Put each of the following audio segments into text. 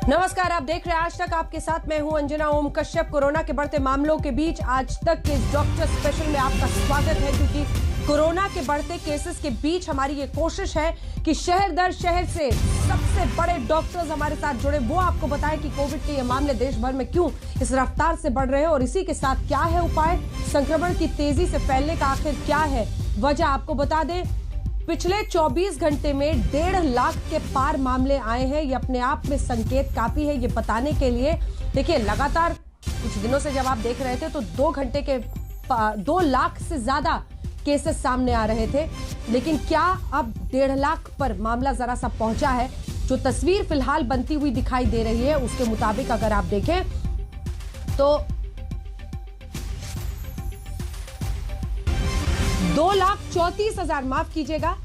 नमस्कार, आप देख रहे हैं आज तक। आपके साथ मैं हूं अंजना ओम कश्यप। कोरोना के बढ़ते मामलों के बीच आज तक के इस डॉक्टर स्पेशल में आपका स्वागत है, क्योंकि कोरोना के बढ़ते केसेस के बीच हमारी ये कोशिश है कि शहर दर शहर से सबसे बड़े डॉक्टर्स हमारे साथ जुड़े, वो आपको बताएं कि कोविड के ये मामले देश भर में क्यों इस रफ्तार से बढ़ रहे हैं और इसी के साथ क्या है उपाय, संक्रमण की तेजी से फैलने का आखिर क्या है वजह। आपको बता दें, पिछले 24 घंटे में 1.5 लाख के पार मामले आए हैं। ये अपने आप में संकेत काफी है ये बताने के लिए। देखिए, लगातार कुछ दिनों से जब आप देख रहे थे तो 2 लाख से ज्यादा केसेस सामने आ रहे थे, लेकिन क्या अब 1.5 लाख पर मामला जरा सा पहुंचा है। जो तस्वीर फिलहाल बनती हुई दिखाई दे रही है उसके मुताबिक अगर आप देखें तो 2,34,000, माफ कीजिएगा,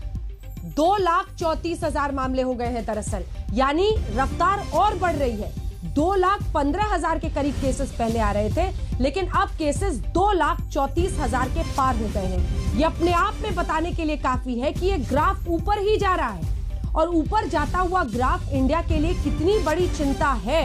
2,34,000 मामले हो गए हैं दरअसल, यानी रफ्तार और बढ़ रही है। 2,15,000 के करीब केसेस पहले आ रहे थे, लेकिन अब केसेस 2,34,000 के पार हो गए हैं। ये अपने आप में बताने के लिए काफी है कि ये ग्राफ ऊपर ही जा रहा है, और ऊपर जाता हुआ ग्राफ इंडिया के लिए कितनी बड़ी चिंता है।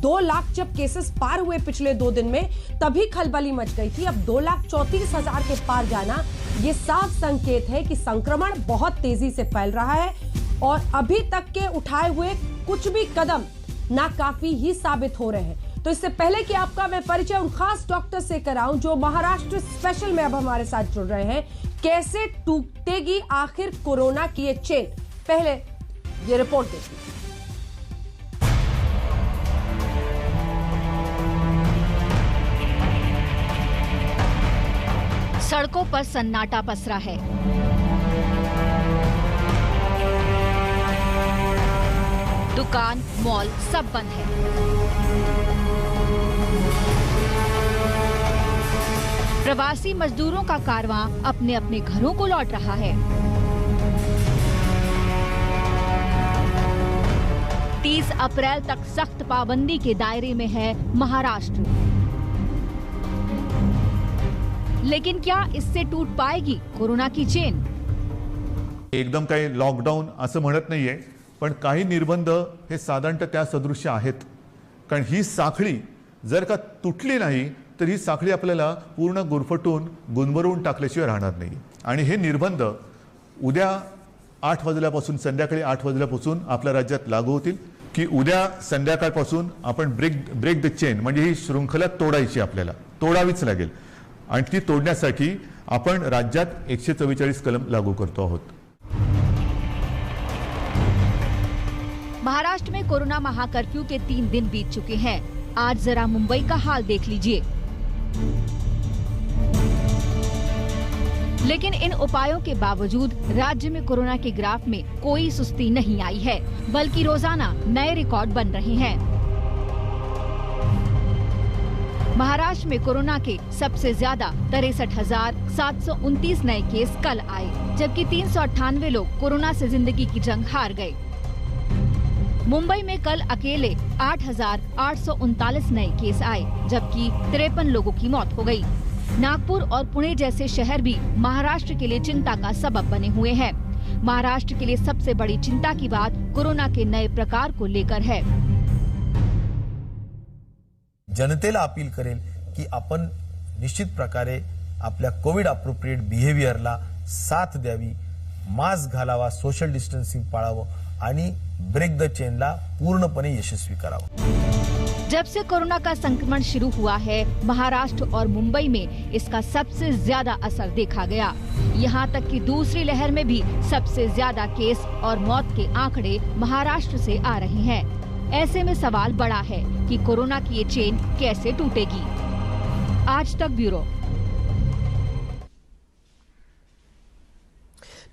2 लाख जब केसेस पार हुए पिछले 2 दिन में, तभी खलबली मच गई थी। अब 2,34,000 के पार जाना ये साफ संकेत है कि संक्रमण बहुत तेजी से फैल रहा है, और अभी तक के उठाए हुए कुछ भी कदम नाकाफी ही साबित हो रहे हैं। तो इससे पहले कि आपका मैं परिचय उन खास डॉक्टर से कराऊं जो महाराष्ट्र स्पेशल में अब हमारे साथ जुड़ रहे हैं, कैसे टूटेगी आखिर कोरोना की ये चेन, पहले ये रिपोर्ट देखिए। सड़कों पर सन्नाटा पसरा है। दुकान, मॉल सब बंद है। प्रवासी मजदूरों का कारवां अपने अपने घरों को लौट रहा है। 30 अप्रैल तक सख्त पाबंदी के दायरे में है महाराष्ट्र, लेकिन क्या इससे टूट पाएगी कोरोना की चेन? एकदम काही लॉकडाऊन असं म्हणत नाहीये, पण काही निर्बंध हे साधारणतः त्या सदृश्य आहेत. कारण ही साखळी जर का तुटली नाही तर ही साखळी आपल्याला पूर्ण गुरफटून गुंबरून टाकल्याशिवाय राहणार नाही. आणि हे निर्बंध उद्या 8 वाजल्यापासून, संध्याकाळी 8 वाजल्यापासून आपल्या राज्यात लागू होतील. की उद्या संध्याकाळपासून आपण ब्रेक द चेन, म्हणजे ही शृंखला तोडायची, आपल्याला तोडावीच लागेल. आणि ती तोडण्यासाठी आपण राज्यात 144 कलम लागू करतो आहोत. महाराष्ट्र में कोरोना महाकर्फ्यू के 3 दिन बीत चुके हैं। आज जरा मुंबई का हाल देख लीजिए। लेकिन इन उपायों के बावजूद राज्य में कोरोना के ग्राफ में कोई सुस्ती नहीं आई है, बल्कि रोजाना नए रिकॉर्ड बन रहे हैं। महाराष्ट्र में कोरोना के सबसे ज्यादा 63,729 नए केस कल आए, जबकि 398 लोग कोरोना से जिंदगी की जंग हार गए। मुंबई में कल अकेले 8,839 नए केस आए, जबकि 53 लोगों की मौत हो गई। नागपुर और पुणे जैसे शहर भी महाराष्ट्र के लिए चिंता का सबब बने हुए हैं। महाराष्ट्र के लिए सबसे बड़ी चिंता की बात कोरोना के नए प्रकार को लेकर है। जनतेला अपील करेल की आपण निश्चित प्रकारे आपल्या कोविड अप्रोप्रिएट बिहेवियरला साथ द्यावी, मास्क घालावा, सोशल डिस्टन्सिंग पाळावं आणि ब्रेक द चेनला पूर्णपणे यशस्वी करावं। जब से कोरोना का संक्रमण शुरू हुआ है, महाराष्ट्र और मुंबई में इसका सबसे ज्यादा असर देखा गया। यहाँ तक कि दूसरी लहर में भी सबसे ज्यादा केस और मौत के आंकड़े महाराष्ट्र से आ रहे हैं। ऐसे में सवाल बड़ा है कि कोरोना की ये चेन कैसे टूटेगी। आज तक ब्यूरो।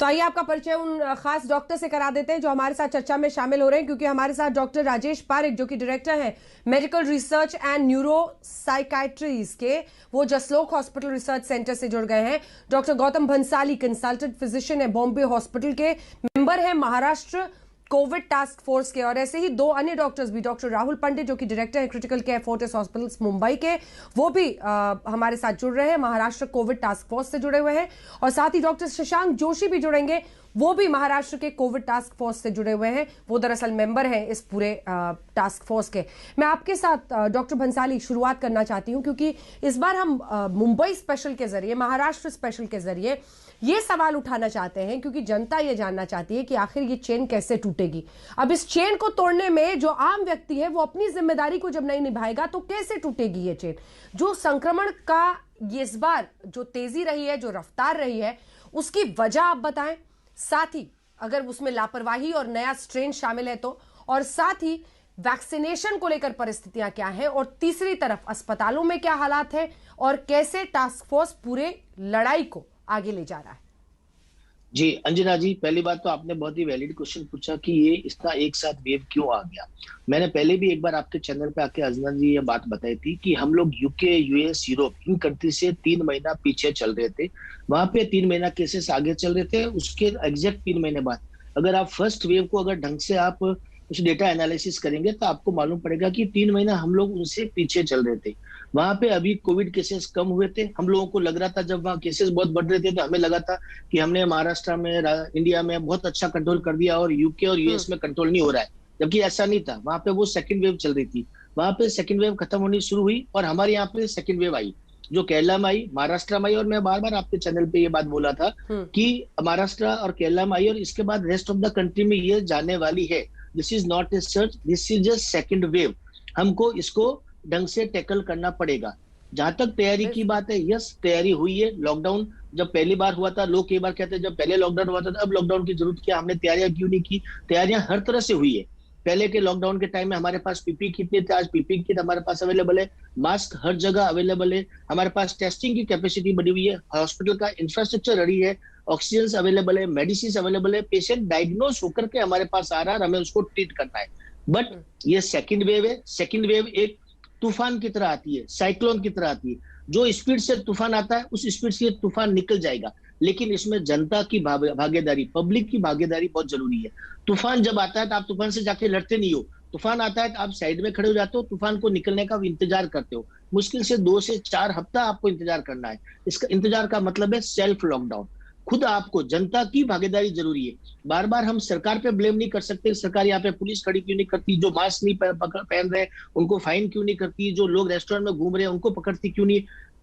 तो आइए आपका परिचय उन खास डॉक्टर से करा देते हैं जो हमारे साथ चर्चा में शामिल हो रहे हैं, क्योंकि हमारे साथ डॉक्टर राजेश पारिक, जो कि डायरेक्टर हैं मेडिकल रिसर्च एंड न्यूरो साइकाइट्रीज के, वो जसलोक हॉस्पिटल रिसर्च सेंटर से जुड़ गए हैं। Doctor Gautam Bhansali, consultant physician है बॉम्बे हॉस्पिटल के, मेंबर है महाराष्ट्र कोविड टास्क फोर्स के, और ऐसे ही 2 अन्य डॉक्टर्स भी, डॉक्टर राहुल पंडित जो कि डायरेक्टर है critical care Fortis hospitals Mumbai के, वो भी हमारे साथ जुड़ रहे हैं, महाराष्ट्र कोविड टास्क फोर्स से जुड़े हुए हैं। और साथ ही डॉक्टर शशांक जोशी भी जुड़ेंगे, वो भी महाराष्ट्र के कोविड टास्क फोर्स से जुड़े हुए हैं। वो दरअसल मेंबर हैं इस पूरे टास्क फोर्स के। मैं आपके साथ डॉक्टर भंसाली शुरुआत करना चाहती हूं, क्योंकि इस बार हम मुंबई स्पेशल के जरिए, महाराष्ट्र स्पेशल के जरिए ये सवाल उठाना चाहते हैं, क्योंकि जनता ये जानना चाहती है कि आखिर ये चेन कैसे टूटेगी। अब इस चेन को तोड़ने में जो आम व्यक्ति है वो अपनी जिम्मेदारी को जब नहीं निभाएगा तो कैसे टूटेगी ये चेन? जो संक्रमण का ये इस बार जो तेजी रही है, जो रफ्तार रही है, उसकी वजह आप बताएं, साथ ही अगर उसमें लापरवाही और नया स्ट्रेन शामिल है तो, और साथ ही वैक्सीनेशन को लेकर परिस्थितियां क्या हैं, और तीसरी तरफ अस्पतालों में क्या हालात है और कैसे टास्क फोर्स पूरे लड़ाई को आगे ले जा रहा है। जी अंजना जी, पहली बात तो आपने बहुत ही वैलिड क्वेश्चन पूछा कि ये इसका एक साथ वेव क्यों आ गया। मैंने पहले भी एक बार आपके चैनल पे आके अंजना जी ये बात बताई थी कि हम लोग UK, US, Europe in country से 3 महीना पीछे चल रहे थे। वहां पे 3 महीना केसेस आगे चल रहे थे। उसके एग्जैक्ट 3 महीने बाद अगर आप फर्स्ट वेव को अगर ढंग से आप उस डेटा एनालिसिस करेंगे तो आपको मालूम पड़ेगा कि 3 महीना हम लोग उनसे पीछे चल रहे थे। वहां पे अभी कोविड केसेस कम हुए थे। हम लोगों को लग रहा था, जब वहाँ केसेस बहुत बढ़ रहे थे तो हमें लगा था कि हमने महाराष्ट्र में, इंडिया में बहुत अच्छा कंट्रोल कर दिया और यूके और यूएस में कंट्रोल नहीं हो रहा है, जबकि ऐसा नहीं था। वहां पे वो सेकंड वेव चल रही थी। वहां पे सेकंड वेव खत्म होनी शुरू हुई और हमारे यहाँ पे सेकंड वेव आई, जो केरला में आई, महाराष्ट्र में आई। और मैं बार बार आपके चैनल पे ये बात बोला था कि महाराष्ट्र और केरला में आई और इसके बाद रेस्ट ऑफ द कंट्री में ये जाने वाली है। This is not a search, this is just second wave. हमको इसको ढंग से टैकल करना पड़ेगा। जहां तक तैयारी की बात है, यस तैयारी हुई है। लॉकडाउन जब पहली बार हुआ था, लोग कई बार कहते हैं जब पहले लॉकडाउन हुआ था अब लॉकडाउन की जरूरत क्या, हमने तैयारियां क्यों नहीं की? तैयारियां हर तरह से हुई है। पहले के लॉकडाउन के टाइम में हमारे पास पीपी किट नहीं थे, आज पीपी किट हमारे पास अवेलेबल है, मास्क हर जगह अवेलेबल है, हमारे पास टेस्टिंग की कैपेसिटी बढ़ी हुई है, हॉस्पिटल का इंफ्रास्ट्रक्चर रेडी है, ऑक्सीजन अवेलेबल है, मेडिसिन अवेलेबल है, पेशेंट डायग्नोज होकर के हमारे पास आ रहा है, हमें उसको ट्रीट करना है। बट ये सेकंड वेव है। सेकंड वेव एक तूफान की तरह आती है, साइक्लोन की तरह आती है। जो स्पीड से तूफान आता है उस स्पीड से तूफान निकल जाएगा, लेकिन इसमें जनता की भागीदारी, पब्लिक की भागीदारी बहुत जरूरी है। तूफान जब आता है तो आप तूफान से जाके लड़ते नहीं हो। तूफान आता है तो आप साइड में खड़े हो जाते हो, तूफान को निकलने का इंतजार करते हो। मुश्किल से 2 से 4 हफ्ता आपको इंतजार करना है। इसका इंतजार का मतलब है सेल्फ लॉकडाउन। खुद आपको, जनता की भागीदारी जरूरी है। बार बार हम सरकार पे ब्लेम नहीं कर सकते। सरकार यहाँ पे पुलिस खड़ी क्यों नहीं करती? जो मास्क नहीं पहन रहे उनको फाइन क्यों नहीं करती? जो लोग रेस्टोरेंट में घूम रहे हैं उनको पकड़ती क्यों नहीं?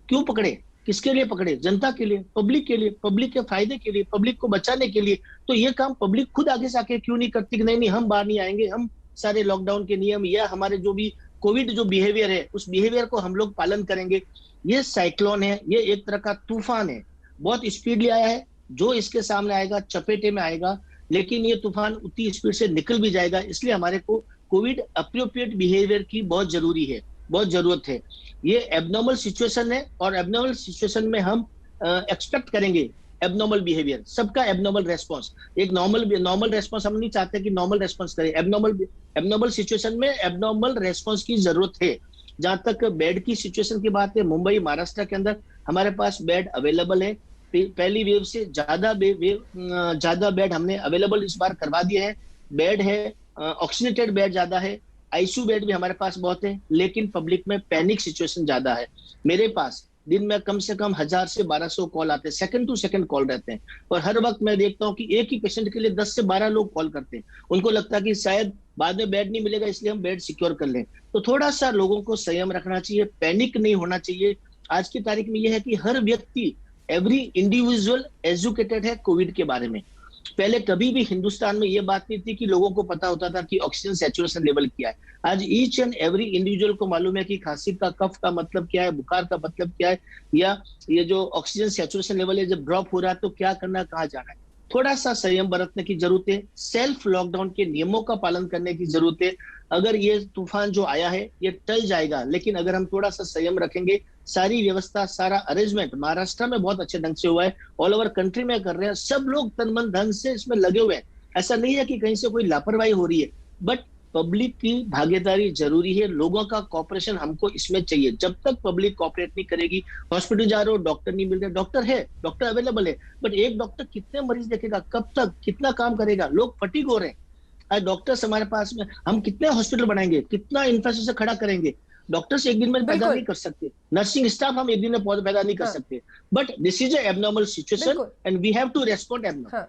क्यों पकड़े? किसके लिए पकड़े? जनता के लिए, पब्लिक के लिए, पब्लिक के फायदे के लिए, पब्लिक को बचाने के लिए। तो ये काम पब्लिक खुद आगे से आके क्यों नहीं करती कि नहीं हम बाहर नहीं आएंगे, हम सारे लॉकडाउन के नियम या हमारे जो भी कोविड जो बिहेवियर है उस बिहेवियर को हम लोग पालन करेंगे। ये साइक्लोन है, ये एक तरह का तूफान है, बहुत स्पीडली आया है। जो इसके सामने आएगा चपेटे में आएगा, लेकिन ये तूफान उतनी स्पीड से निकल भी जाएगा। इसलिए हमारे को कोविड अप्रोप्रिएट बिहेवियर की बहुत जरूरी है, बहुत जरूरत है। ये एबनॉर्मल सिचुएशन है और एबनॉर्मल सिचुएशन में हम एक्सपेक्ट करेंगे एबनॉर्मल बिहेवियर, सबका एबनॉर्मल रेस्पॉन्स। एक नॉर्मल रेस्पॉन्स हम नहीं चाहते कि नॉर्मल रेस्पॉन्स करें। एबनॉर्मल सिचुएशन में एबनॉर्मल रेस्पॉन्स की जरूरत है। जहां तक बेड की सिचुएशन की बात है, मुंबई, महाराष्ट्र के अंदर हमारे पास बेड अवेलेबल है। पहली वेव से ज्यादा बेड हमने अवेलेबल इस बार करवा दिए हैं। बेड है, ऑक्सीजनेटेड बेड ज्यादा है, आईसीयू बेड भी हमारे पास बहुत है, लेकिन पब्लिक में पैनिक सिचुएशन ज्यादा है। मेरे पास दिन में कम से कम 1000 से 1200 कॉल आते हैं, सेकंड टू सेकंड कॉल रहते हैं। और हर वक्त मैं देखता हूं कि एक ही पेशेंट के लिए 10 से 12 लोग कॉल करते हैं। उनको लगता है कि शायद बाद में बेड नहीं मिलेगा, इसलिए हम बेड सिक्योर कर लें। तो थोड़ा सा लोगों को संयम रखना चाहिए, पैनिक नहीं होना चाहिए। आज की तारीख में यह है कि हर व्यक्ति, एवरी इंडिविजुअल एजुकेटेड है कोविड के बारे में। पहले कभी भी हिंदुस्तान में ये बात नहीं थी कि लोगों को पता होता था कि ऑक्सीजन सैचुरेशन लेवल क्या है। आज ईच एंड एवरी इंडिविजुअल को मालूम है कि खांसी का, कफ का मतलब क्या है, बुखार का मतलब क्या है, या ये जो ऑक्सीजन सैचुरेशन लेवल है जब ड्रॉप हो रहा है तो क्या करना है, कहाँ जाना है। थोड़ा सा संयम बरतने की जरूरत है, सेल्फ लॉकडाउन के नियमों का पालन करने की जरूरत है। अगर ये तूफान जो आया है ये टल जाएगा, लेकिन अगर हम थोड़ा सा संयम रखेंगे, सारी व्यवस्था, सारा अरेंजमेंट महाराष्ट्र में बहुत अच्छे ढंग से हुआ है, ऑल ओवर कंट्री में कर रहे हैं, सब लोग तन मन धन से इसमें लगे हुए हैं। ऐसा नहीं है कि कहीं से कोई लापरवाही हो रही है, बट पब्लिक की भागीदारी जरूरी है, लोगों का कॉपरेशन हमको इसमें चाहिए। जब तक पब्लिक कॉपरेट नहीं करेगी, हॉस्पिटल जा रहे हो, डॉक्टर नहीं मिल रहे, डॉक्टर है, डॉक्टर अवेलेबल है, बट एक डॉक्टर कितने मरीज देखेगा, कब तक, कितना काम करेगा? लोग फटीग हो रहे हैं। आज डॉक्टर्स हमारे पास में, हम कितने हॉस्पिटल बनाएंगे, कितना इंफ्रास्ट्रक्चर खड़ा करेंगे? डॉक्टर्स एक दिन में पैदा नहीं कर सकते, नर्सिंग स्टाफ हम एक दिन में पैदा नहीं कर सकते, but this is abnormal situation and we have to respond abnormal.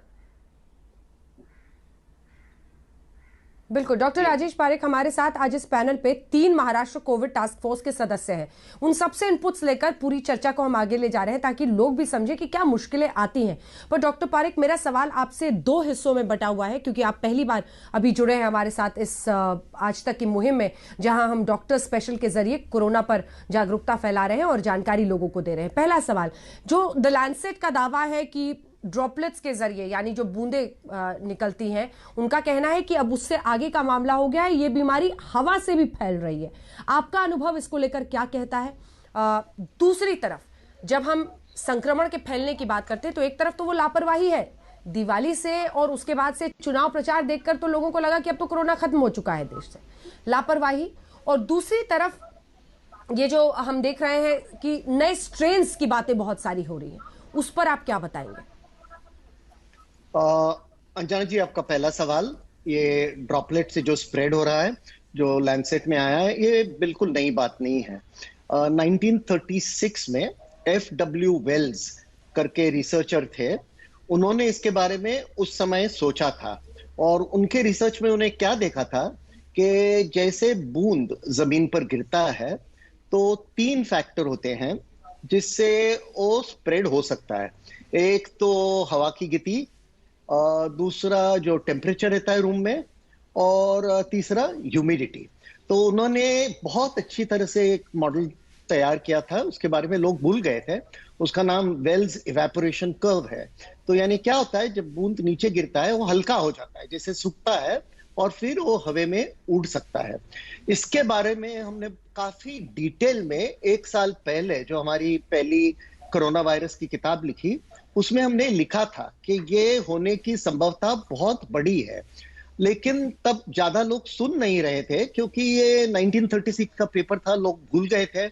बिल्कुल। डॉक्टर राजेश पारेख हमारे साथ आज इस पैनल पे 3 महाराष्ट्र कोविड टास्क फोर्स के सदस्य हैं। उन सबसे इनपुट्स लेकर पूरी चर्चा को हम आगे ले जा रहे हैं ताकि लोग भी समझे कि क्या मुश्किलें आती हैं। पर डॉक्टर पारेख, मेरा सवाल आपसे 2 हिस्सों में बटा हुआ है, क्योंकि आप पहली बार अभी जुड़े हैं हमारे साथ इस आज तक की मुहिम में, जहां हम डॉक्टर स्पेशल के जरिए कोरोना पर जागरूकता फैला रहे हैं और जानकारी लोगों को दे रहे हैं। पहला सवाल, जो द लैंसेट का दावा है कि ड्रॉपलेट्स के जरिए, यानी जो बूंदे निकलती हैं, उनका कहना है कि अब उससे आगे का मामला हो गया है, ये बीमारी हवा से भी फैल रही है। आपका अनुभव इसको लेकर क्या कहता है? दूसरी तरफ जब हम संक्रमण के फैलने की बात करते हैं तो एक तरफ तो वो लापरवाही है, दिवाली से और उसके बाद से चुनाव प्रचार देखकर तो लोगों को लगा कि अब तो कोरोना खत्म हो चुका है देश से, लापरवाही। और दूसरी तरफ ये जो हम देख रहे हैं कि नए स्ट्रेन्स की बातें बहुत सारी हो रही हैं, उस पर आप क्या बताएंगे? अंजना जी, आपका पहला सवाल, ये ड्रॉपलेट से जो स्प्रेड हो रहा है, जो लैंसेट में आया है, ये बिल्कुल नई बात नहीं है। 1936 में FW वेल्स करके रिसर्चर थे, उन्होंने इसके बारे में उस समय सोचा था और उनके रिसर्च में उन्हें क्या देखा था कि जैसे बूंद जमीन पर गिरता है तो 3 फैक्टर होते हैं जिससे वो स्प्रेड हो सकता है। एक तो हवा की गति, दूसरा जो टेम्परेचर रहता है रूम में, और तीसरा ह्यूमिडिटी। तो उन्होंने बहुत अच्छी तरह से एक मॉडल तैयार किया था, उसके बारे में लोग भूल गए थे। उसका नाम वेल्स इवेपोरेशन कर्व है। तो यानी क्या होता है, जब बूंद नीचे गिरता है वो हल्का हो जाता है, जैसे सूखता है, और फिर वो हवा में उड़ सकता है। इसके बारे में हमने काफी डिटेल में 1 साल पहले जो हमारी पहली कोरोना वायरस की किताब लिखी, उसमें हमने लिखा था कि ये होने की संभावना बहुत बड़ी है, लेकिन तब ज्यादा लोग सुन नहीं रहे थे क्योंकि ये 1936 का पेपर था, लोग भूल गए थे।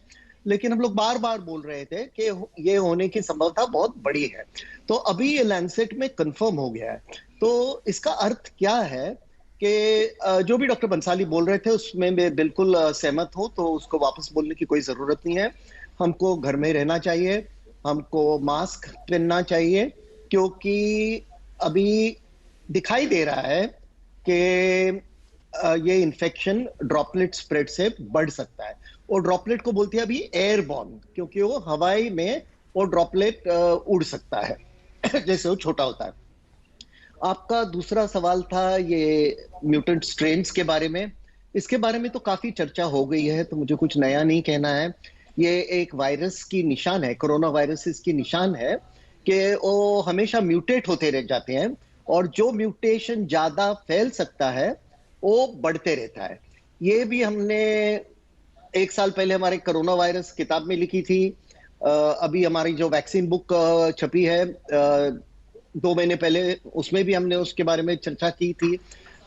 लेकिन हम लोग बार बार बोल रहे थे कि ये होने की संभावना बहुत बड़ी है। तो अभी ये लैंसेट में कंफर्म हो गया है। तो इसका अर्थ क्या है कि जो भी डॉक्टर बंसाली बोल रहे थे उसमें मैं बिल्कुल सहमत हूं, तो उसको वापस बोलने की कोई जरूरत नहीं है। हमको घर में रहना चाहिए, हमको मास्क पहनना चाहिए, क्योंकि अभी दिखाई दे रहा है कि ये इन्फेक्शन ड्रॉपलेट स्प्रेड से बढ़ सकता है। और ड्रॉपलेट को बोलते हैं अभी एयरबॉर्न, क्योंकि वो हवाई में वो ड्रॉपलेट उड़ सकता है जैसे वो छोटा होता है। आपका दूसरा सवाल था ये म्यूटेंट स्ट्रेन्स के बारे में। इसके बारे में तो काफी चर्चा हो गई है, तो मुझे कुछ नया नहीं कहना है। ये एक वायरस की निशान है, कोरोना वायरस की निशान है कि वो हमेशा म्यूटेट होते रह जाते हैं, और जो म्यूटेशन ज्यादा फैल सकता है वो बढ़ते रहता है। ये भी हमने 1 साल पहले हमारे कोरोना वायरस किताब में लिखी थी। अभी हमारी जो वैक्सीन बुक छपी है 2 महीने पहले, उसमें भी हमने उसके बारे में चर्चा की थी।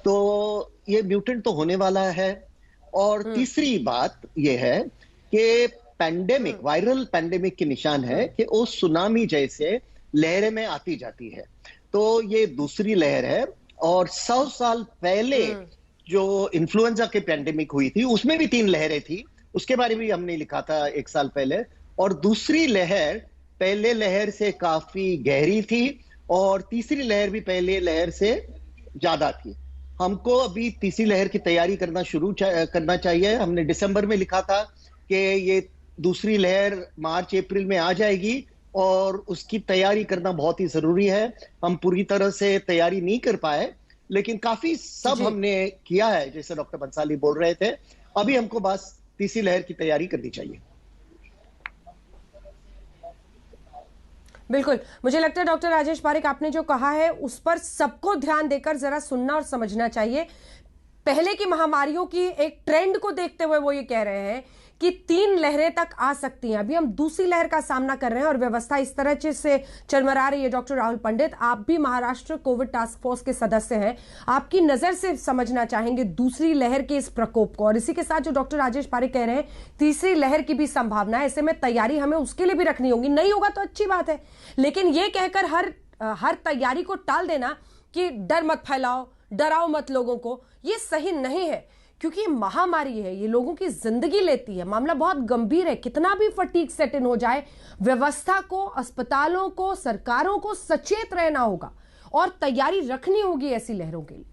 तो ये म्यूटेंट तो होने वाला है। और तीसरी बात ये है कि पैंडेमिक, वायरल पैंडेमिक की निशान है कि वो सुनामी जैसे लहरें में आती जाती है। तो ये दूसरी लहर है। और 100 साल पहले जो इन्फ्लुएंजा के पैंडेमिक हुई थी उसमें भी 3 लहरें थी, उसके बारे में हमने लिखा था 1 साल पहले। और दूसरी लहर पहले लहर से काफी गहरी थी, और तीसरी लहर भी पहले लहर से ज्यादा थी। हमको अभी तीसरी लहर की तैयारी करना शुरू करना चाहिए। हमने दिसंबर में लिखा था कि ये दूसरी लहर मार्च अप्रैल में आ जाएगी और उसकी तैयारी करना बहुत ही जरूरी है। हम पूरी तरह से तैयारी नहीं कर पाए, लेकिन काफी सब हमने किया है, जैसे डॉक्टर बंसाली बोल रहे थे। अभी हमको बस तीसरी लहर की तैयारी करनी चाहिए। बिल्कुल, मुझे लगता है डॉक्टर राजेश पारेख, आपने जो कहा है उस पर सबको ध्यान देकर जरा सुनना और समझना चाहिए। पहले की महामारियों की एक ट्रेंड को देखते हुए वो ये कह रहे हैं कि 3 लहरें तक आ सकती हैं। अभी हम दूसरी लहर का सामना कर रहे हैं और व्यवस्था इस तरह से चरमरा रही है। डॉक्टर राहुल पंडित, आप भी महाराष्ट्र कोविड टास्क फोर्स के सदस्य हैं, आपकी नजर से समझना चाहेंगे दूसरी लहर के इस प्रकोप को। और इसी के साथ जो डॉक्टर राजेश पारेख कह रहे हैं, तीसरी लहर की भी संभावना है, ऐसे में तैयारी हमें उसके लिए भी रखनी होगी। नहीं होगा तो अच्छी बात है, लेकिन ये कहकर हर तैयारी को टाल देना कि डर मत फैलाओ, डराओ मत लोगों को, ये सही नहीं है। क्योंकि ये महामारी है, ये लोगों की जिंदगी लेती है, मामला बहुत गंभीर है। कितना भी फटीग सेट इन हो जाए, व्यवस्था को, अस्पतालों को, सरकारों को सचेत रहना होगा और तैयारी रखनी होगी ऐसी लहरों के लिए।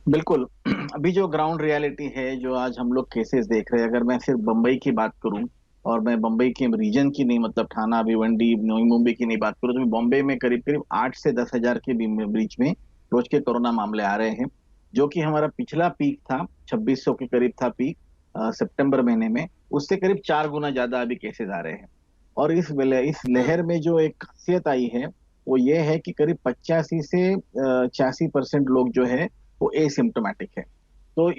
बिल्कुल। अभी जो ग्राउंड रियलिटी है, जो आज हम लोग केसेस देख रहे हैं, अगर मैं सिर्फ बम्बई की बात करूं और मैं बम्बई के रीजन की नहीं, मतलब थाना, भिवंडी, नवी मुंबई की नहीं बात करूं, तो बॉम्बे में करीब करीब 8 से 10 हजार के बीच में रोज के कोरोना मामले आ रहे हैं, जो कि हमारा पिछला पीक था 2600 के करीब था पीक सितंबर महीने में, उससे करीब 4 गुना ज्यादा अभी केसेस आ रहे हैं। और इस लहर में जो एक खासियत आई है वो ये है कि करीब 85 से 86% लोग जो है वो एसिम्टोमेटिक है। तो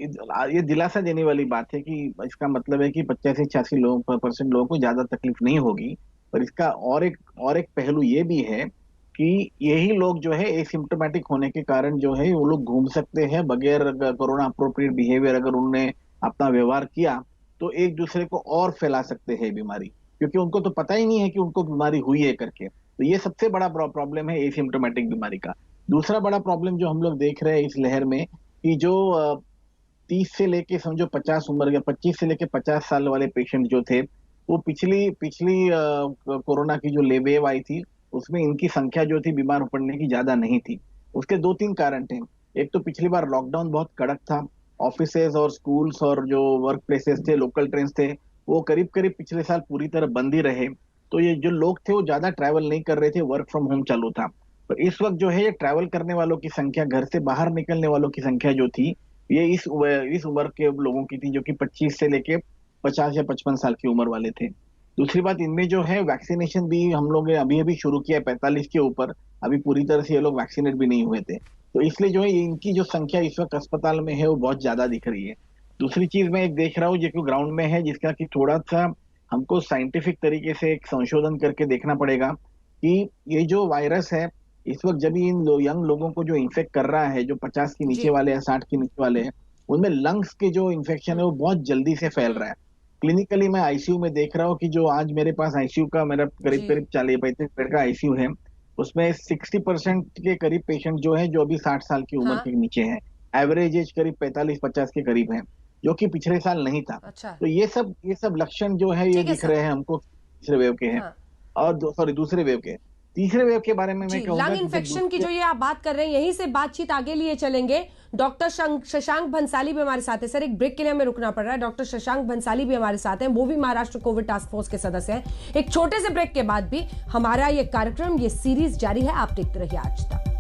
ये दिलासा देने वाली बात है कि इसका मतलब है कि 85 से 86% लोगों को ज्यादा तकलीफ नहीं होगी। पर इसका और एक पहलू ये भी है कि यही लोग जो है एसिम्टोमेटिक होने के कारण जो है वो लोग घूम सकते हैं बगैर कोरोना अप्रोप्रिएट बिहेवियर अगर उन्होंने अपना व्यवहार किया तो एक दूसरे को और फैला सकते हैं बीमारी, क्योंकि उनको तो पता ही नहीं है कि उनको बीमारी हुई है करके। तो ये सबसे बड़ा प्रॉब्लम है एसिम्टोमेटिक बीमारी का। दूसरा बड़ा प्रॉब्लम जो हम लोग देख रहे हैं इस लहर में कि जो 30 से लेके समझो 50 उम्र या 25 से लेके 50 साल वाले पेशेंट जो थे वो पिछली कोरोना की जो वेव आई थी उसमें इनकी संख्या जो थी बीमार पड़ने की ज्यादा नहीं थी। उसके 2-3 कारण थे। एक तो पिछली बार लॉकडाउन बहुत कड़क था, ऑफिसेज और स्कूल्स और जो वर्क प्लेसेस थे, लोकल ट्रेन थे, वो करीब करीब पिछले साल पूरी तरह बंद ही रहे। तो ये जो लोग थे वो ज्यादा ट्रैवल नहीं कर रहे थे, वर्क फ्रॉम होम चालू था। तो इस वक्त जो है ये ट्रैवल करने वालों की संख्या, घर से बाहर निकलने वालों की संख्या जो थी ये इस उम्र के लोगों की थी, जो कि 25 से लेके 50 या 55 साल की उम्र वाले थे। दूसरी बात, इनमें जो है वैक्सीनेशन भी हम लोग ने अभी शुरू किया है 45 के ऊपर, अभी पूरी तरह से ये लोग वैक्सीनेट भी नहीं हुए थे। तो इसलिए जो है इनकी जो संख्या इस वक्त अस्पताल में है वो बहुत ज्यादा दिख रही है। दूसरी चीज मैं एक देख रहा हूँ जो ग्राउंड में है, जिसका कि थोड़ा सा हमको साइंटिफिक तरीके से एक संशोधन करके देखना पड़ेगा कि ये जो वायरस है इस वक्त जब इन यंग लोगों को जो इन्फेक्ट कर रहा है, जो 50 के नीचे वाले हैं, 60 के नीचे वाले हैं, उनमें लंग्स के जो इन्फेक्शन है वो बहुत जल्दी से फैल रहा है। क्लिनिकली मैं आईसीयू में देख रहा हूँ कि जो आज मेरे पास आईसीयू का मेरा करीब 40-45 बेड का आईसीयू है, उसमें 60% के करीब पेशेंट जो है जो अभी 60 साल की उम्र के नीचे हैं। एवरेज एज करीब 45-50 के करीब है, जो कि पिछले साल नहीं था। तो ये सब लक्षण जो है ये दिख रहे हैं हमको तीसरे वेव के हैं। और दूसरे वेव के। तीसरे वेव के बारे में मैं कहूंगा लंग इन्फेक्शन की जो ये आप बात कर रहे हैं, यहीं से बातचीत आगे लिए चलेंगे। डॉक्टर शशांक भंसाली भी हमारे साथ है। सर, एक ब्रेक के लिए हमें रुकना पड़ रहा है। डॉक्टर शशांक भंसाली भी हमारे साथ हैं, वो भी महाराष्ट्र कोविड टास्क फोर्स के सदस्य हैं। एक छोटे से ब्रेक के बाद भी हमारा ये कार्यक्रम, ये सीरीज जारी है। आप देखते रहिए आज तक।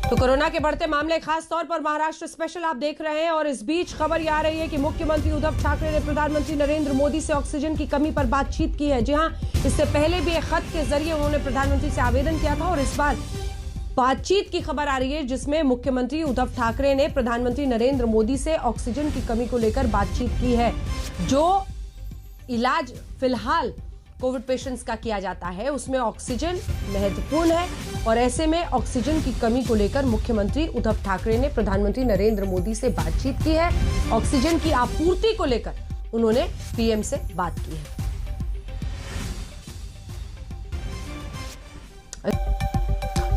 तो कोरोना के बढ़ते मामले, खास तौर पर महाराष्ट्र स्पेशल आप देख रहे हैं, और इस बीच खबर ये आ रही है कि मुख्यमंत्री उद्धव ठाकरे ने प्रधानमंत्री नरेंद्र मोदी से ऑक्सीजन की कमी पर बातचीत की है। जी हां, इससे पहले भी एक खत के जरिए उन्होंने प्रधानमंत्री से आवेदन किया था, और इस बार बातचीत की खबर आ रही है जिसमें मुख्यमंत्री उद्धव ठाकरे ने प्रधानमंत्री नरेंद्र मोदी से ऑक्सीजन की कमी को लेकर बातचीत की है। जो इलाज फिलहाल कोविड पेशेंट्स का किया जाता है उसमें ऑक्सीजन महत्वपूर्ण है, और ऐसे में ऑक्सीजन की कमी को लेकर मुख्यमंत्री उद्धव ठाकरे ने प्रधानमंत्री नरेंद्र मोदी से बातचीत की है। ऑक्सीजन की आपूर्ति को लेकर उन्होंने पीएम से बात की है।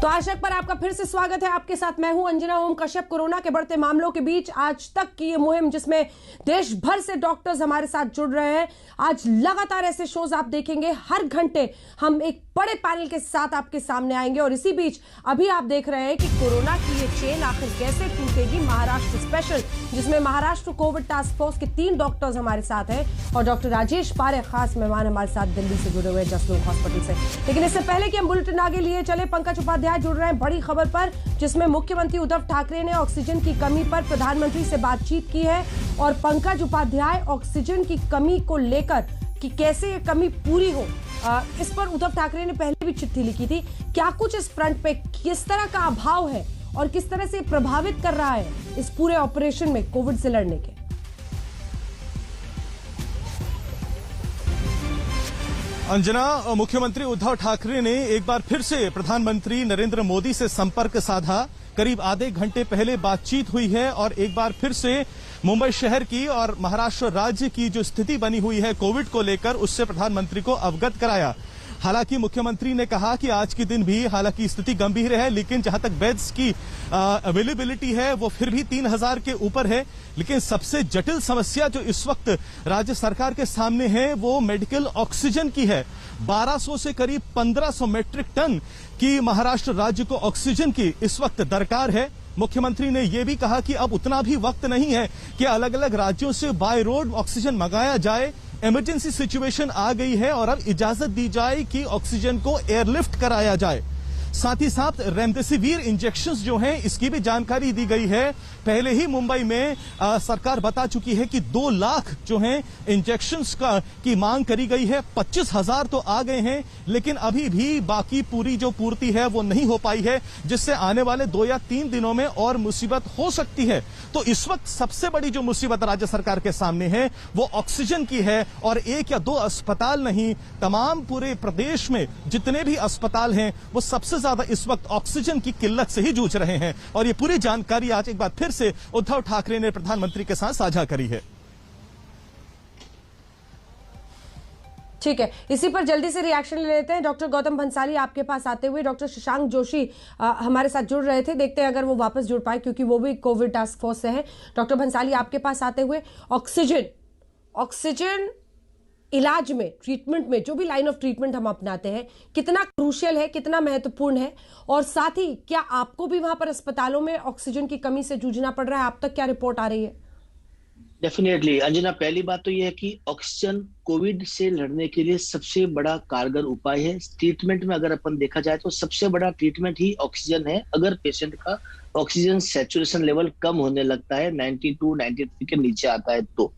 तो आज तक पर आपका फिर से स्वागत है। आपके साथ मैं हूं अंजना ओम कश्यप। कोरोना के बढ़ते मामलों के बीच आज तक की ये मुहिम, जिसमें देश भर से डॉक्टर्स हमारे साथ जुड़ रहे हैं। आज लगातार ऐसे शोज आप देखेंगे, हर घंटे हम एक बड़े पैनल के साथ आपके सामने आएंगे। और इसी बीच अभी आप देख रहे हैं कि कोरोना की ये चेन आखिर कैसे टूटेगी। महाराष्ट्र स्पेशल, जिसमें महाराष्ट्र कोविड टास्क फोर्स के 3 डॉक्टर्स हमारे साथ हैं, और डॉक्टर राजेश पारे खास मेहमान हमारे साथ दिल्ली से जुड़े हुए जसलोक हॉस्पिटल से। लेकिन इससे पहले कि हम बुलेटिन आगे लिए चले, पंकज उपाध्याय जुड़ रहे हैं बड़ी खबर पर, जिसमें मुख्यमंत्री उद्धव ठाकरे ने ऑक्सीजन की कमी पर प्रधानमंत्री से बातचीत की है। और पंकज उपाध्याय, ऑक्सीजन की कमी को लेकर कि कैसे ये कमी पूरी हो, इस पर उद्धव ठाकरे ने पहले भी चिट्ठी लिखी थी। क्या कुछ इस फ्रंट पे किस तरह का अभाव है और किस तरह से प्रभावित कर रहा है इस पूरे ऑपरेशन में कोविड से लड़ने के? अंजना, मुख्यमंत्री उद्धव ठाकरे ने एक बार फिर से प्रधानमंत्री नरेंद्र मोदी से संपर्क साधा। करीब आधे घंटे पहले बातचीत हुई है, और एक बार फिर से मुंबई शहर की और महाराष्ट्र राज्य की जो स्थिति बनी हुई है कोविड को लेकर, उससे प्रधानमंत्री को अवगत कराया। हालांकि मुख्यमंत्री ने कहा कि आज के दिन भी हालांकि स्थिति गंभीर है, लेकिन जहां तक बेड्स की अवेलेबिलिटी है वो फिर भी 3000 के ऊपर है। लेकिन सबसे जटिल समस्या जो इस वक्त राज्य सरकार के सामने है वो मेडिकल ऑक्सीजन की है। 1200 से करीब 1500 मेट्रिक टन की महाराष्ट्र राज्य को ऑक्सीजन की इस वक्त दरकार है। मुख्यमंत्री ने यह भी कहा कि अब उतना भी वक्त नहीं है कि अलग अलग राज्यों से बाय रोड ऑक्सीजन मंगाया जाए। इमरजेंसी सिचुएशन आ गई है और अब इजाजत दी जाए कि ऑक्सीजन को एयरलिफ्ट कराया जाए। साथ ही साथ रेमडेसिविर इंजेक्शंस जो हैं इसकी भी जानकारी दी गई है। पहले ही मुंबई में सरकार बता चुकी है कि 2 लाख जो हैं इंजेक्शंस की मांग करी गई है। 25,000 तो आ गए हैं, लेकिन अभी भी बाकी पूरी जो पूर्ति है वो नहीं हो पाई है, जिससे आने वाले 2 या 3 दिनों में और मुसीबत हो सकती है। तो इस वक्त सबसे बड़ी जो मुसीबत राज्य सरकार के सामने है वो ऑक्सीजन की है, और 1 या 2 अस्पताल नहीं, तमाम पूरे प्रदेश में जितने भी अस्पताल हैं वो सबसे ज्यादा इस वक्त ऑक्सीजन की किल्लत से ही जूझ रहे हैं। और ये पूरी जानकारी आज एक बार फिर से उद्धव ठाकरे ने प्रधानमंत्री के साथ साझा करी है। ठीक है, इसी पर जल्दी से रिएक्शन ले लेते हैं। डॉक्टर गौतम भंसाली आपके पास आते हुए डॉक्टर शशांक जोशी हमारे साथ जुड़ रहे थे, देखते हैं अगर वो वापस जुड़ पाए, क्योंकि वो भी कोविड टास्क फोर्स से हैं। डॉक्टर भंसाली आपके पास आते हुए, ऑक्सीजन इलाज में, ट्रीटमेंट में, जो भी लाइन ऑफ ट्रीटमेंट हम अपनाते हैं, कितना क्रूशियल है, कितना महत्वपूर्ण है, और साथ ही क्या आपको भी वहां पर अस्पतालों में ऑक्सीजन की कमी से जूझना पड़ रहा है? आप तक क्या रिपोर्ट आ रही है? डेफिनेटली अंजना, पहली बात तो यह है कि ऑक्सीजन कोविड से लड़ने के लिए सबसे बड़ा कारगर उपाय है। ट्रीटमेंट में अगर अपन देखा जाए तो सबसे बड़ा ट्रीटमेंट ही ऑक्सीजन है। अगर पेशेंट का ऑक्सीजन सैचुरेशन लेवल कम होने लगता है, 92, 93 के नीचे आता है तो।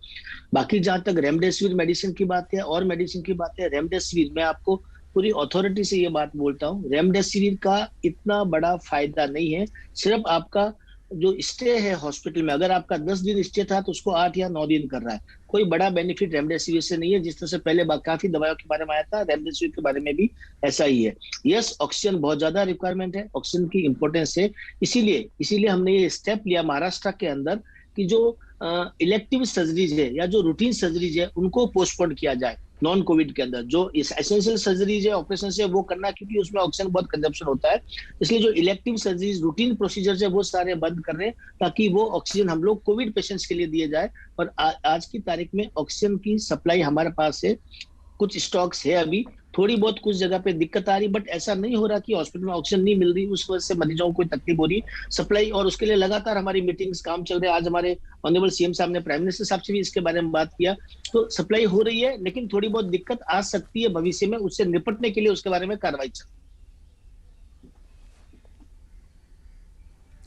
बाकी जहां तक रेमडेसिविर मेडिसिन की बात है और मेडिसिन की बात है, रेमडेसिविर मैं आपको पूरी अथॉरिटी से ये बात बोलता हूँ, रेमडेसिविर का इतना बड़ा फायदा नहीं है। सिर्फ आपका जो स्टे है हॉस्पिटल में, अगर आपका 10 दिन स्टे था तो उसको 8 या 9 दिन कर रहा है। कोई बड़ा बेनिफिट रेमडेसिविर से नहीं है। जिस तरह से पहले काफी दवाइयों के बारे में आया था, रेमडेसिविर के बारे में भी ऐसा ही है। यस, ऑक्सीजन बहुत ज्यादा रिक्वायरमेंट है, ऑक्सीजन की इंपॉर्टेंस है। इसीलिए हमने ये स्टेप लिया महाराष्ट्र के अंदर कि जो इलेक्टिव सर्जरीज है या जो रूटीन सर्जरीज है उनको पोस्टपोन किया जाए। नॉन कोविड के अंदर जो एसेंशियल सर्जरीज है, ऑपरेशन है, वो करना, क्योंकि उसमें ऑक्सीजन बहुत कंजप्शन होता है। इसलिए जो इलेक्टिव सर्जरीज, रूटीन प्रोसीजर्स है, वो सारे बंद कर रहे हैं, ताकि वो ऑक्सीजन हम लोग कोविड पेशेंट्स के लिए दिए जाए। और आज की तारीख में ऑक्सीजन की सप्लाई हमारे पास है, कुछ स्टॉक्स है, अभी थोड़ी बहुत कुछ जगह पे दिक्कत आ रही, बट ऐसा नहीं हो रहा कि हॉस्पिटल में ऑक्सीजन नहीं मिल रही, उस वजह से मरीजों को कोई तकलीफ हो रही सप्लाई। और उसके लिए लगातार हमारी मीटिंग्स, काम चल रहे हैं। आज हमारे ऑनरेबल सीएम साहब ने, प्राइम मिनिस्टर साहब से भी इसके बारे में बात किया। तो सप्लाई हो रही है, लेकिन थोड़ी बहुत दिक्कत आ सकती है भविष्य में, उससे निपटने के लिए उसके बारे में कार्रवाई चल रही है।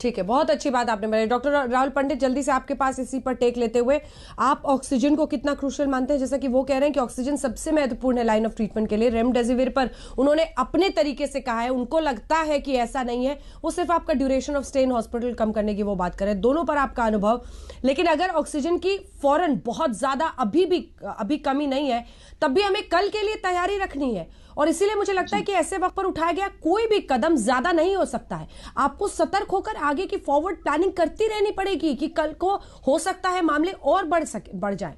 ठीक है, बहुत अच्छी बात आपने बताई। डॉक्टर राहुल पंडित, जल्दी से आपके पास इसी पर टेक लेते हुए, आप ऑक्सीजन को कितना क्रूशियल मानते हैं? जैसा कि वो कह रहे हैं कि ऑक्सीजन सबसे महत्वपूर्ण है लाइन ऑफ ट्रीटमेंट के लिए। रेमडेसिविर पर उन्होंने अपने तरीके से कहा है, उनको लगता है कि ऐसा नहीं है, वो सिर्फ आपका duration of stay in hospital कम करने की वो बात करें। दोनों पर आपका अनुभव, लेकिन अगर ऑक्सीजन की फौरन बहुत ज्यादा अभी कमी नहीं है, तब भी हमें कल के लिए तैयारी रखनी है। और इसीलिए मुझे लगता है कि ऐसे वक्त पर उठाया गया कोई भी कदम ज्यादा नहीं हो सकता है। आपको सतर्क होकर आगे की फॉरवर्ड प्लानिंग करती रहनी पड़ेगी कि कल को हो सकता है मामले और बढ़ जाए।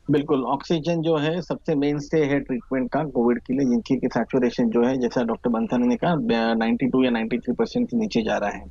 बिल्कुल, ऑक्सीजन जो है सबसे मेन स्टे है ट्रीटमेंट का कोविड के लिए, जिनकी सैचुरेशन जो है, जैसा डॉक्टर बंसाली ने कहा, 92 या 93% के नीचे जा रहा है।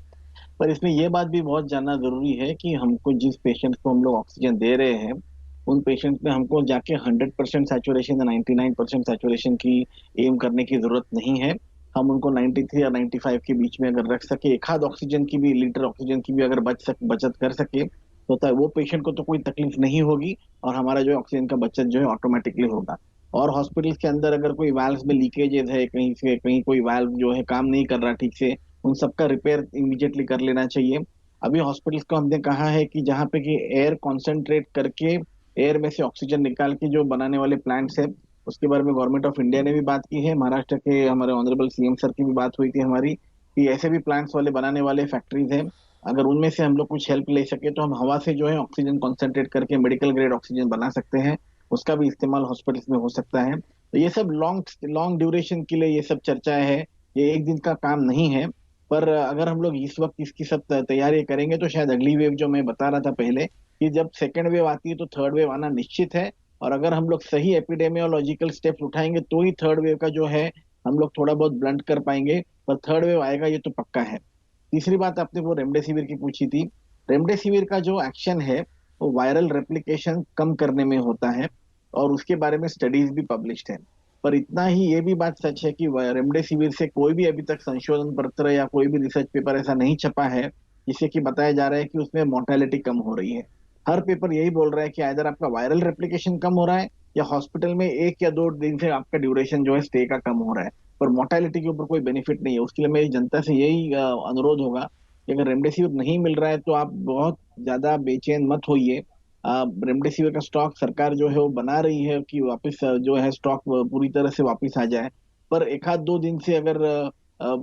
पर इसमें यह बात भी बहुत जानना जरूरी है कि हमको जिस पेशेंट को हम लोग ऑक्सीजन दे रहे हैं, उन पेशेंट में हमको जाके 100% सैचुरेशन या 99% सैचुरेशन की एम करने की जरूरत नहीं है। हम उनको 93 या 95 के बीच में अगर रख सके, एक आध ऑक्सीजन की भी, लीटर ऑक्सीजन की भी अगर बचत कर सके, तो वो पेशेंट को तो कोई तकलीफ नहीं होगी, और हमारा जो ऑक्सीजन का बचत जो है ऑटोमेटिकली होगा। और हॉस्पिटल के अंदर अगर कोई वाल्व में लीकेजेस है, कहीं कोई वाल्व जो है काम नहीं कर रहा ठीक से, उन सबका रिपेयर इमीडिएटली कर लेना चाहिए। अभी हॉस्पिटल्स को हमने कहा है कि जहाँ पे कि एयर कॉन्सेंट्रेट करके एयर में से ऑक्सीजन निकाल के जो बनाने वाले प्लांट्स है, उसके बारे में गवर्नमेंट ऑफ इंडिया ने भी बात की है। महाराष्ट्र के हमारे ऑनरेबल सीएम सर की भी बात हुई थी हमारी, कि ऐसे भी प्लांट्स वाले बनाने वाले फैक्ट्रीज हैं, अगर उनमें से हम लोग कुछ हेल्प ले सके तो हम हवा से जो है ऑक्सीजन कॉन्सेंट्रेट करके मेडिकल ग्रेड ऑक्सीजन बना सकते हैं। उसका भी इस्तेमाल हॉस्पिटल्स में हो सकता है। तो ये सब लॉन्ग ड्यूरेशन के लिए ये सब चर्चाएं है, ये एक दिन का काम नहीं है। पर अगर हम लोग इस वक्त इसकी सब तैयारी करेंगे तो शायद अगली वेव जो मैं बता रहा था पहले, कि जब सेकेंड वेव आती है तो थर्ड वेव आना निश्चित है। और अगर हम लोग सही एपिडेमियोलॉजिकल स्टेप्स उठाएंगे तो ही थर्ड वेव का जो है हम लोग थोड़ा बहुत ब्लंट कर पाएंगे, पर थर्ड वेव आएगा ये तो पक्का है। तीसरी बात आपने वो रेमडेसिविर की पूछी थी। रेमडेसिविर का जो एक्शन है वो वायरल रेप्लिकेशन कम करने में होता है और उसके बारे में स्टडीज भी पब्लिश्ड है। पर इतना ही ये भी बात सच है कि रेमडेसिविर से कोई भी अभी तक संशोधन पत्र या कोई भी रिसर्च पेपर ऐसा नहीं छपा है जिससे कि बताया जा रहा है कि उसमें मोर्टेलिटी कम हो रही है। हर पेपर यही बोल रहा है कि इधर आपका वायरल रेप्लिकेशन कम हो रहा है या हॉस्पिटल में 1 या 2 दिन से आपका ड्यूरेशन जो है स्टे का कम हो रहा है, पर मोर्टेलिटी के ऊपर कोई बेनिफिट नहीं है। उसके लिए मेरी जनता से यही अनुरोध होगा कि अगर रेमडेसिविर नहीं मिल रहा है तो आप बहुत ज्यादा बेचैन मत होइए। रेमडेसिविर का स्टॉक सरकार जो है वो बना रही है कि वापस जो है स्टॉक पूरी तरह से वापस आ जाए, पर 1-2 दिन से अगर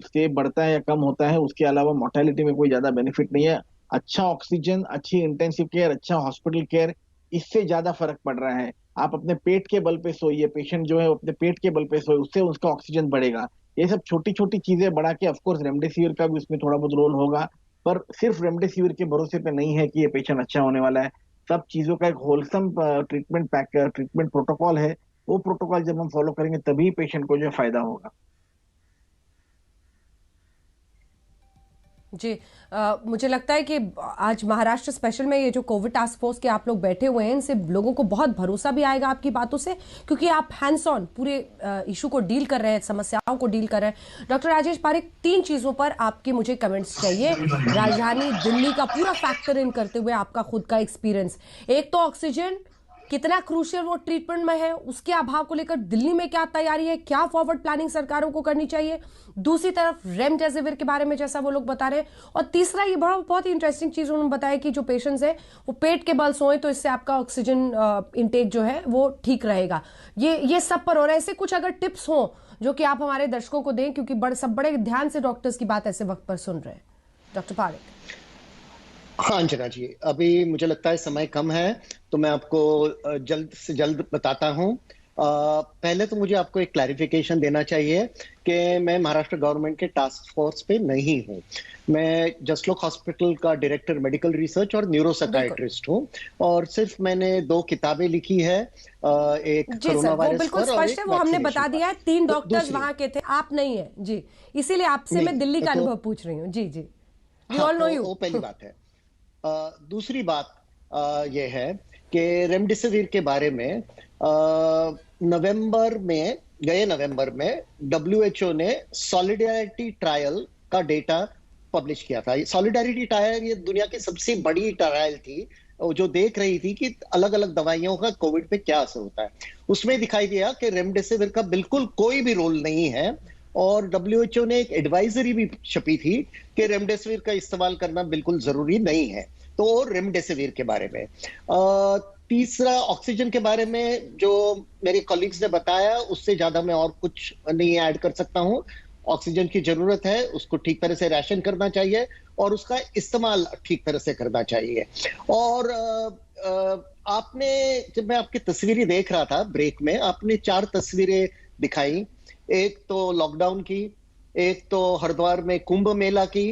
स्टे बढ़ता है या कम होता है, उसके अलावा मोर्टेलिटी में कोई ज्यादा बेनिफिट नहीं है। अच्छा ऑक्सीजन, अच्छी इंटेंसिव केयर, अच्छा हॉस्पिटल केयर, इससे ज्यादा फर्क पड़ रहा है। आप अपने पेट के बल पे सोइए, पेशेंट जो है अपने पेट के बल पे सोए, उससे उसका ऑक्सीजन बढ़ेगा। ये सब छोटी छोटी चीजें बढ़ा के ऑफकोर्स रेमडेसिविर का भी उसमें थोड़ा बहुत रोल होगा, पर सिर्फ रेमडेसिविर के भरोसे पे नहीं है कि ये पेशेंट अच्छा होने वाला है। सब चीजों का एक होलसम ट्रीटमेंट प्रोटोकॉल है, वो प्रोटोकॉल जब हम फॉलो करेंगे तभी पेशेंट को जो फायदा होगा। जी मुझे लगता है कि आज महाराष्ट्र स्पेशल में ये जो कोविड टास्क फोर्स के आप लोग बैठे हुए हैं, इनसे लोगों को बहुत भरोसा भी आएगा आपकी बातों से, क्योंकि आप हैंड्स ऑन पूरे इशू को डील कर रहे हैं, समस्याओं को डील कर रहे हैं। डॉक्टर राजेश पारिक, 3 चीजों पर आपके मुझे कमेंट्स चाहिए राजधानी दिल्ली का पूरा फैक्टर इन करते हुए, आपका खुद का एक्सपीरियंस। एक तो ऑक्सीजन कितना क्रूशियल वो ट्रीटमेंट में है, उसके अभाव को लेकर दिल्ली में क्या तैयारी है, क्या फॉरवर्ड प्लानिंग सरकारों को करनी चाहिए। दूसरी तरफ रेमडेसिविर के बारे में जैसा वो लोग बता रहे हैं, और तीसरा ये बहुत ही इंटरेस्टिंग चीज उन्होंने बताया कि जो पेशेंट्स है वो पेट के बल सोए तो इससे आपका ऑक्सीजन इनटेक जो है वो ठीक रहेगा। ये सब पर हो रहा है। ऐसे कुछ अगर टिप्स हो जो कि आप हमारे दर्शकों को दें, क्योंकि सब बड़े ध्यान से डॉक्टर्स की बात ऐसे वक्त पर सुन रहे हैं। डॉक्टर पारिक। हाँ अंजना जी, अभी मुझे लगता है समय कम है तो मैं आपको जल्द से जल्द बताता हूँ। पहले तो मुझे आपको एक क्लैरिफिकेशन देना चाहिए कि मैं महाराष्ट्र गवर्नमेंट के टास्क फोर्स पे नहीं हूँ। मैं जसलोक हॉस्पिटल का डायरेक्टर मेडिकल रिसर्च और न्यूरोसाइकाइट्रिस्ट हूँ, और सिर्फ मैंने 2 किताबें लिखी है, एक कोरोना वायरस पर और एक वो हमने बता दिया है। 3 डॉक्टर्स वहां के थे, आप नहीं है जी, इसीलिए आपसे मैं दिल्ली का अनुभव पूछ रही हूँ। जी जी, वी ऑल नो यू। वो पहली बात है। दूसरी बात यह है कि रेमडेसिविर के बारे में गए नवंबर में WHO ने सॉलिडारिटी ट्रायल का डेटा पब्लिश किया था। सॉलिडारिटी ट्रायल ये दुनिया की सबसे बड़ी ट्रायल थी जो देख रही थी कि अलग अलग दवाइयों का कोविड पे क्या असर होता है। उसमें दिखाई दिया कि रेमडेसिविर का बिल्कुल कोई भी रोल नहीं है, और WHO ने एक एडवाइजरी भी छपी थी कि रेमडेसिविर का इस्तेमाल करना बिल्कुल जरूरी नहीं है। तो रेमडेसिविर के बारे में। तीसरा, ऑक्सीजन के बारे में जो मेरे कॉलीग्स ने बताया उससे ज्यादा मैं और कुछ नहीं ऐड कर सकता हूं। ऑक्सीजन की जरूरत है, उसको ठीक तरह से राशन करना चाहिए और उसका इस्तेमाल ठीक तरह से करना चाहिए। और आपने, जब मैं आपकी तस्वीरें देख रहा था ब्रेक में, आपने 4 तस्वीरें दिखाई। एक तो लॉकडाउन की, एक तो हरिद्वार में कुंभ मेला की,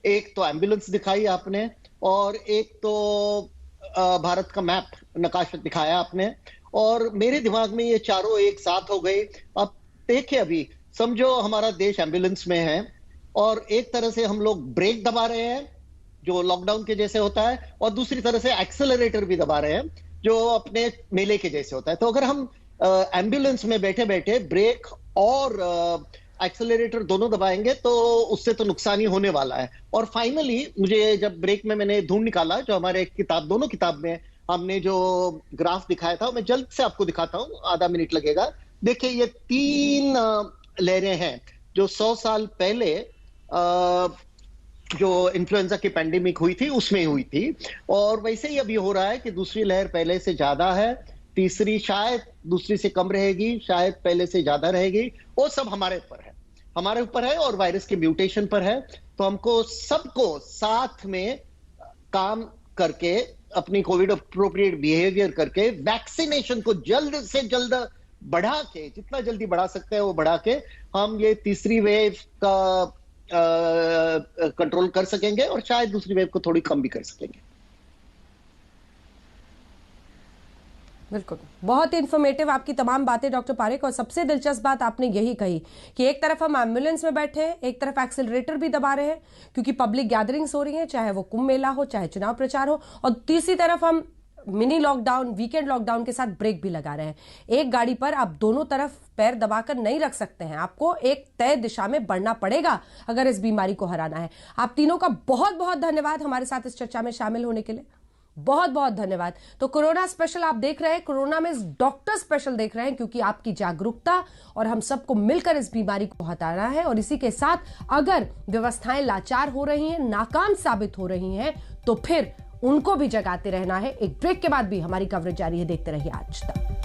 एक तो एम्बुलेंस दिखाई आपने, और एक तो भारत का मैप नकाशा दिखाया आपने। और मेरे दिमाग में ये चारों एक साथ हो गए। अब देखिए, अभी समझो हमारा देश एम्बुलेंस में है और एक तरह से हम लोग ब्रेक दबा रहे हैं जो लॉकडाउन के जैसे होता है, और दूसरी तरह से एक्सेलरेटर भी दबा रहे हैं जो अपने मेले के जैसे होता है। तो अगर हम एम्बुलेंस में बैठे बैठे ब्रेक और एक्सेलरेटर दोनों दबाएंगे तो उससे तो नुकसान ही होने वाला है। और फाइनली मुझे जब ब्रेक में मैंने ढूंढ निकाला, जो हमारे दोनों किताब में हमने जो ग्राफ दिखाया था, मैं जल्द से आपको दिखाता हूं, आधा मिनट लगेगा। देखिए, ये 3 लहरें हैं जो 100 साल पहले जो इन्फ्लुएंजा की पैंडेमिक हुई थी उसमें हुई थी, और वैसे ही अभी हो रहा है कि दूसरी लहर पहले से ज्यादा है, तीसरी शायद दूसरी से कम रहेगी, शायद पहले से ज्यादा रहेगी। वो सब हमारे ऊपर है और वायरस के म्यूटेशन पर है। तो हमको सबको साथ में काम करके, अपनी कोविड अप्रोप्रिएट बिहेवियर करके, वैक्सीनेशन को जल्द से जल्द बढ़ा के, जितना जल्दी बढ़ा सकते हैं वो बढ़ा के, हम ये तीसरी वेव का कंट्रोल कर सकेंगे और शायद दूसरी वेव को थोड़ी कम भी कर सकेंगे। बिल्कुल, बहुत ही इन्फॉर्मेटिव आपकी तमाम बातें डॉक्टर पारेख। और सबसे दिलचस्प बात आपने यही कही कि एक तरफ हम एम्बुलेंस में बैठे हैं, एक तरफ एक्सेलरेटर भी दबा रहे हैं क्योंकि पब्लिक गैदरिंग्स हो रही हैं, चाहे वो कुंभ मेला हो, चाहे चुनाव प्रचार हो, और तीसरी तरफ हम मिनी लॉकडाउन, वीकेंड लॉकडाउन के साथ ब्रेक भी लगा रहे हैं। एक गाड़ी पर आप दोनों तरफ पैर दबाकर नहीं रख सकते हैं, आपको एक तय दिशा में बढ़ना पड़ेगा अगर इस बीमारी को हराना है। आप तीनों का बहुत बहुत धन्यवाद हमारे साथ इस चर्चा में शामिल होने के लिए, बहुत बहुत धन्यवाद। तो कोरोना स्पेशल आप देख रहे हैं, कोरोना में डॉक्टर स्पेशल देख रहे हैं, क्योंकि आपकी जागरूकता और हम सबको मिलकर इस बीमारी को हटाना है। और इसी के साथ अगर व्यवस्थाएं लाचार हो रही हैं, नाकाम साबित हो रही हैं, तो फिर उनको भी जगाते रहना है। एक ब्रेक के बाद भी हमारी कवरेज जारी है, देखते रहिए आज तक।